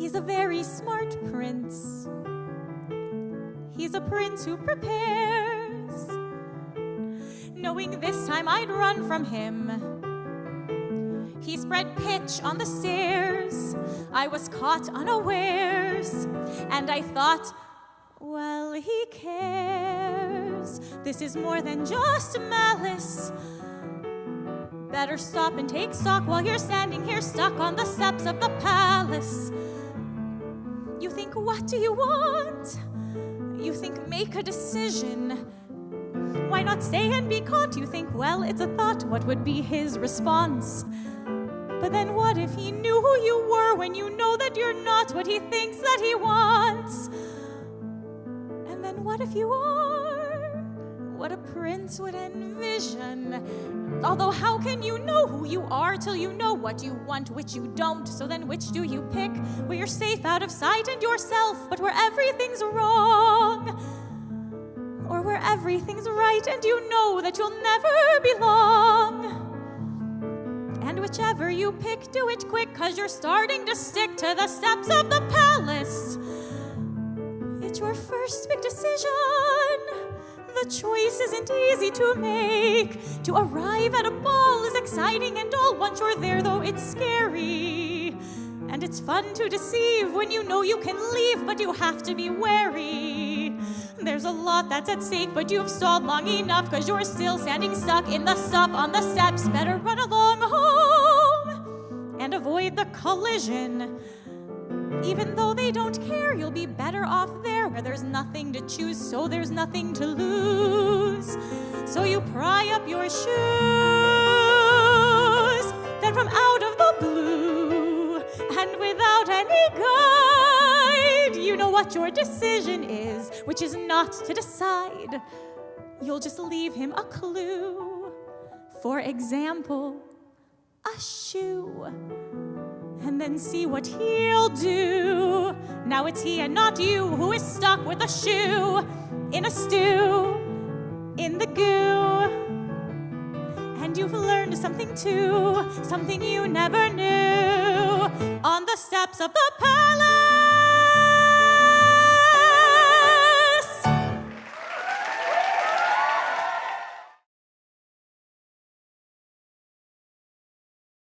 He's a very smart prince. He's a prince who prepares, knowing this time I'd run from him. He spread pitch on the stairs. I was caught unawares, and I thought, well, he cares. This is more than just malice. Better stop and take stock while you're standing here stuck on the steps of the palace. You think, what do you want? You think, make a decision. Why not stay and be caught? You think, well, it's a thought. What would be his response? But then what if he knew who you were when you know that you're not what he thinks that he wants? And then what if you are what a prince would envision? Although how can you know who you are till you know what you want, which you don't? So then which do you pick? Where you're safe out of sight and yourself, but where everything's wrong? Or where everything's right and you know that you'll never belong? And whichever you pick, do it quick, 'cause you're starting to stick to the steps of the palace. It's your first big decision. The choice isn't easy to make. To arrive at a ball is exciting and all. Once you're there, though, it's scary. And it's fun to deceive when you know you can leave, but you have to be wary. There's a lot that's at stake, but you've stalled long enough, 'cause you're still standing stuck in the stop on the steps. Better run along home and avoid the collision. Even though they don't care, you'll be better off there where there's nothing to choose, so there's nothing to lose. So you pry up your shoes, then from out of the blue, and without any guide, you know what your decision is, which is not to decide. You'll just leave him a clue. For example, a shoe. And then see what he'll do. Now it's he and not you who is stuck with a shoe in a stew, in the goo. And you've learned something too, something you never knew, on the steps of the palace.